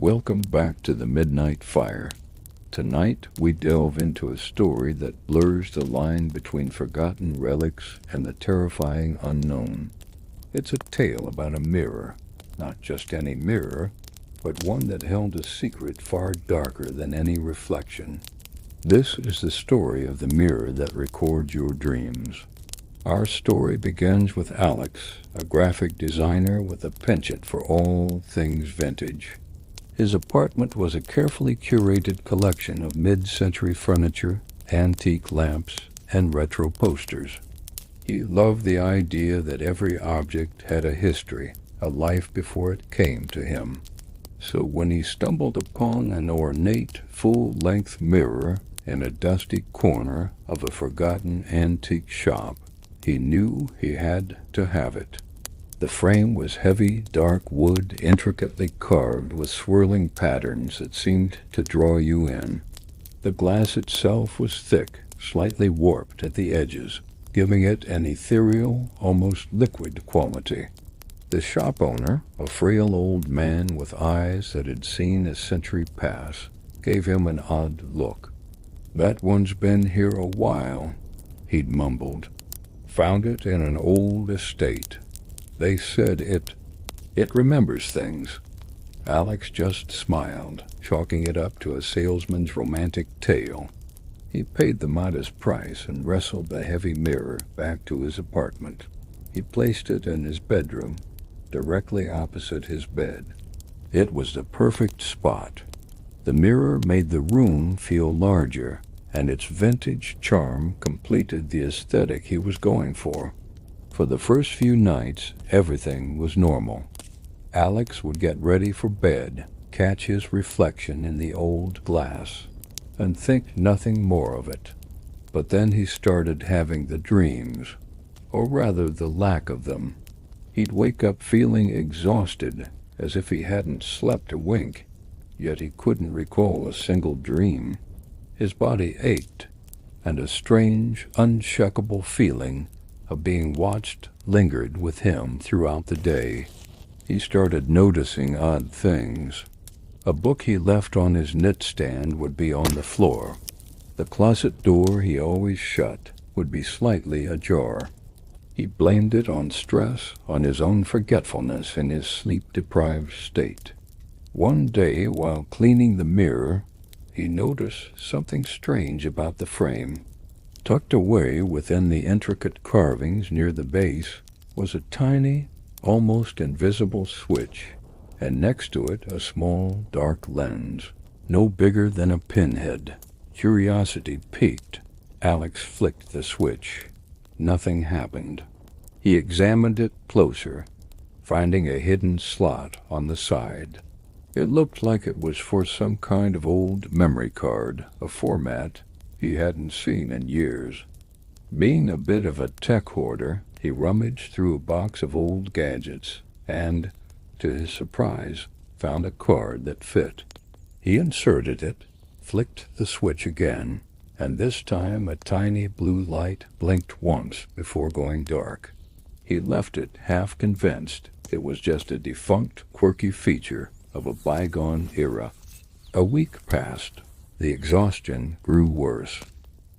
Welcome back to the Midnight Fire. Tonight we delve into a story that blurs the line between forgotten relics and the terrifying unknown. It's a tale about a mirror, not just any mirror, but one that held a secret far darker than any reflection. This is the story of the mirror that records your dreams. Our story begins with Alex, a graphic designer with a penchant for all things vintage. His apartment was a carefully curated collection of mid-century furniture, antique lamps, and retro posters. He loved the idea that every object had a history, a life before it came to him. So when he stumbled upon an ornate, full-length mirror in a dusty corner of a forgotten antique shop, he knew he had to have it. The frame was heavy, dark wood, intricately carved with swirling patterns that seemed to draw you in. The glass itself was thick, slightly warped at the edges, giving it an ethereal, almost liquid quality. The shop owner, a frail old man with eyes that had seen a century pass, gave him an odd look. "That one's been here a while," he'd mumbled. "Found it in an old estate. They said it remembers things." Alex just smiled, chalking it up to a salesman's romantic tale. He paid the modest price and wrestled the heavy mirror back to his apartment. He placed it in his bedroom, directly opposite his bed. It was the perfect spot. The mirror made the room feel larger, and its vintage charm completed the aesthetic he was going for. For the first few nights, everything was normal. Alex would get ready for bed, catch his reflection in the old glass, and think nothing more of it. But then he started having the dreams, or rather the lack of them. He'd wake up feeling exhausted, as if he hadn't slept a wink, yet he couldn't recall a single dream. His body ached, and a strange, unshakable feeling of being watched lingered with him throughout the day. He started noticing odd things. A book he left on his knitstand would be on the floor. The closet door he always shut would be slightly ajar. He blamed it on stress, on his own forgetfulness in his sleep-deprived state. One day, while cleaning the mirror, he noticed something strange about the frame. Tucked away within the intricate carvings near the base was a tiny, almost invisible switch, and next to it a small, dark lens, no bigger than a pinhead. Curiosity piqued. Alex flicked the switch. Nothing happened. He examined it closer, finding a hidden slot on the side. It looked like it was for some kind of old memory card, a format he hadn't seen in years. Being a bit of a tech hoarder, he rummaged through a box of old gadgets and, to his surprise, found a card that fit. He inserted it, flicked the switch again, and this time a tiny blue light blinked once before going dark. He left it half convinced it was just a defunct, quirky feature of a bygone era. A week passed. The exhaustion grew worse.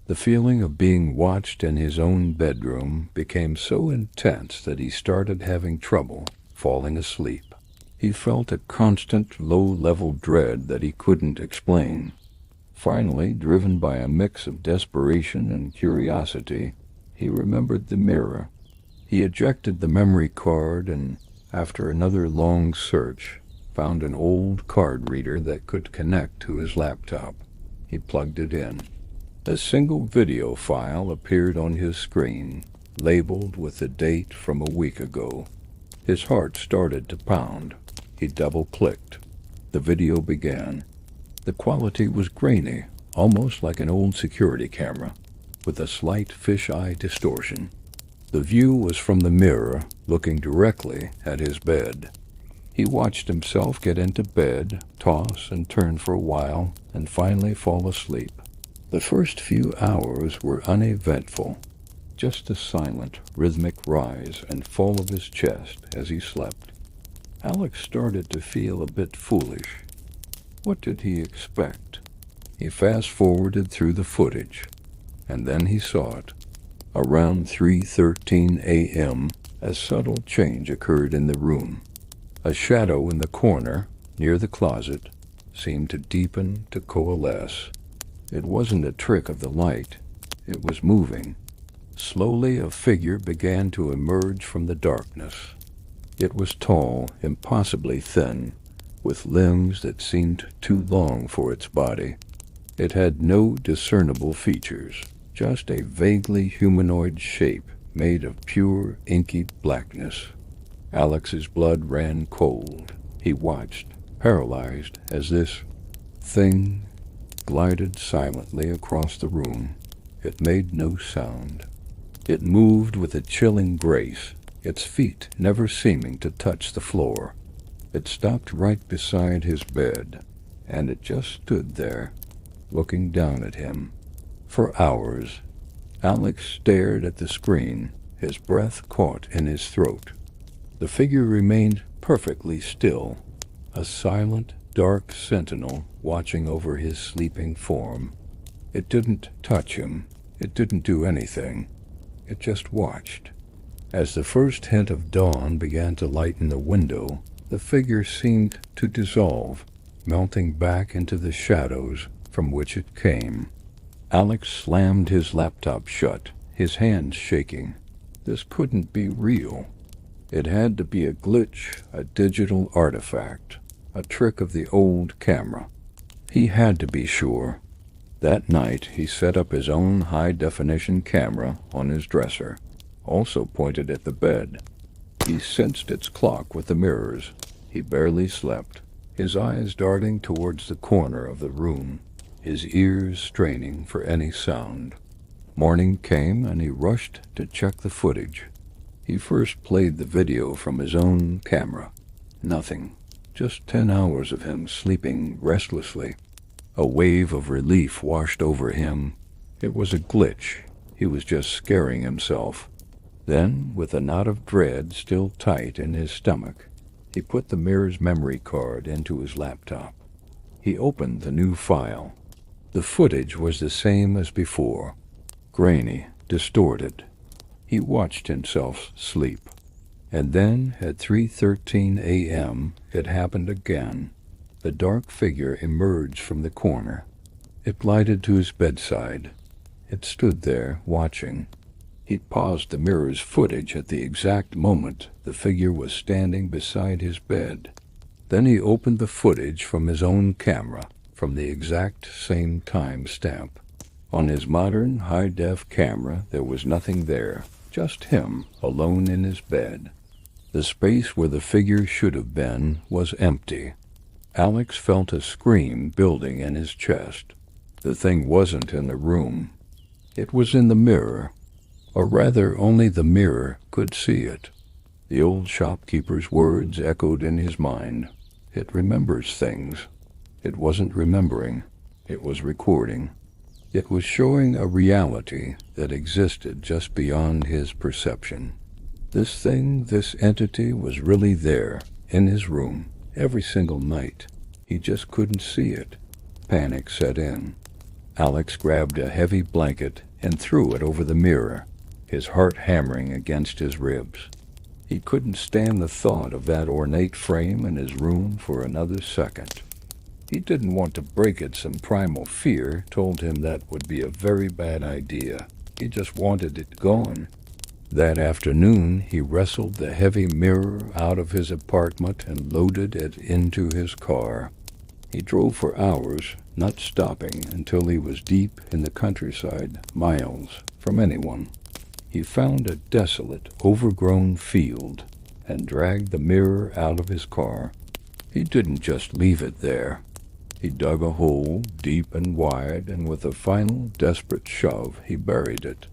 The feeling of being watched in his own bedroom became so intense that he started having trouble falling asleep. He felt a constant, low-level dread that he couldn't explain. Finally, driven by a mix of desperation and curiosity, he remembered the mirror. He ejected the memory card and, after another long search, found an old card reader that could connect to his laptop. He plugged it in. A single video file appeared on his screen, labeled with the date from a week ago. His heart started to pound. He double-clicked. The video began. The quality was grainy, almost like an old security camera, with a slight fisheye distortion. The view was from the mirror, looking directly at his bed. He watched himself get into bed, toss and turn for a while, and finally fall asleep. The first few hours were uneventful, just a silent, rhythmic rise and fall of his chest as he slept. Alex started to feel a bit foolish. What did he expect? He fast-forwarded through the footage, and then he saw it. Around 3:13 a.m., a subtle change occurred in the room. A shadow in the corner, near the closet, seemed to deepen, to coalesce. It wasn't a trick of the light. It was moving. Slowly, a figure began to emerge from the darkness. It was tall, impossibly thin, with limbs that seemed too long for its body. It had no discernible features, just a vaguely humanoid shape made of pure, inky blackness. Alex's blood ran cold. He watched, paralyzed, as this thing glided silently across the room. It made no sound. It moved with a chilling grace, its feet never seeming to touch the floor. It stopped right beside his bed, and it just stood there, looking down at him. For hours, Alex stared at the screen, his breath caught in his throat. The figure remained perfectly still, a silent, dark sentinel watching over his sleeping form. It didn't touch him. It didn't do anything. It just watched. As the first hint of dawn began to lighten the window, the figure seemed to dissolve, melting back into the shadows from which it came. Alex slammed his laptop shut, his hands shaking. This couldn't be real. It had to be a glitch, a digital artifact, a trick of the old camera. He had to be sure. That night, he set up his own high-definition camera on his dresser, also pointed at the bed. He sensed its clock with the mirrors. He barely slept, his eyes darting towards the corner of the room, his ears straining for any sound. Morning came, and he rushed to check the footage. He first played the video from his own camera. Nothing. Just 10 hours of him sleeping restlessly. A wave of relief washed over him. It was a glitch. He was just scaring himself. Then, with a knot of dread still tight in his stomach, he put the mirror's memory card into his laptop. He opened the new file. The footage was the same as before. Grainy, distorted. He watched himself sleep. And then, at 3:13 a.m., it happened again. The dark figure emerged from the corner. It glided to his bedside. It stood there, watching. He paused the mirror's footage at the exact moment the figure was standing beside his bed. Then he opened the footage from his own camera, from the exact same time stamp. On his modern high-def camera, there was nothing there, just him, alone in his bed. The space where the figure should have been was empty. Alex felt a scream building in his chest. The thing wasn't in the room. It was in the mirror. Or rather, only the mirror could see it. The old shopkeeper's words echoed in his mind. It remembers things. It wasn't remembering. It was recording. It was showing a reality that existed just beyond his perception. This thing, this entity, was really there, in his room, every single night. He just couldn't see it. Panic set in. Alex grabbed a heavy blanket and threw it over the mirror, his heart hammering against his ribs. He couldn't stand the thought of that ornate frame in his room for another second. He didn't want to break it. Some primal fear told him that would be a very bad idea. He just wanted it gone. That afternoon, he wrestled the heavy mirror out of his apartment and loaded it into his car. He drove for hours, not stopping until he was deep in the countryside, miles from anyone. He found a desolate, overgrown field and dragged the mirror out of his car. He didn't just leave it there. He dug a hole deep and wide, and with a final, desperate shove, he buried it.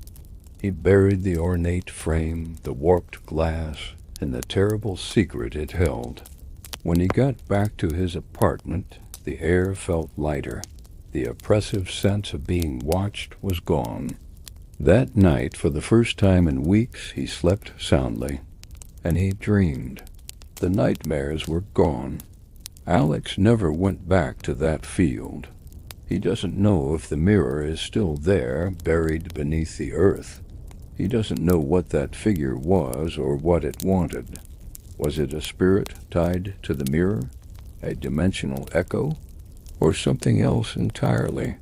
He buried the ornate frame, the warped glass, and the terrible secret it held. When he got back to his apartment, the air felt lighter. The oppressive sense of being watched was gone. That night, for the first time in weeks, he slept soundly. And he dreamed. The nightmares were gone. Alex never went back to that field. He doesn't know if the mirror is still there, buried beneath the earth. He doesn't know what that figure was or what it wanted. Was it a spirit tied to the mirror? A dimensional echo? Or something else entirely?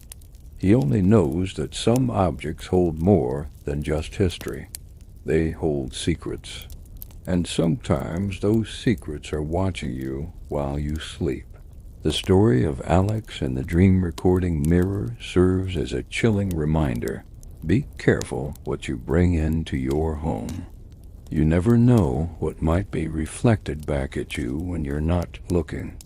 He only knows that some objects hold more than just history. They hold secrets. And sometimes those secrets are watching you while you sleep. The story of Alex and the dream recording mirror serves as a chilling reminder. Be careful what you bring into your home. You never know what might be reflected back at you when you're not looking.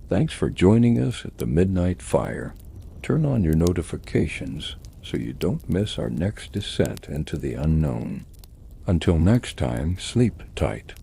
Thanks for joining us at the Midnight Fire. Turn on your notifications so you don't miss our next descent into the unknown. Until next time, sleep tight.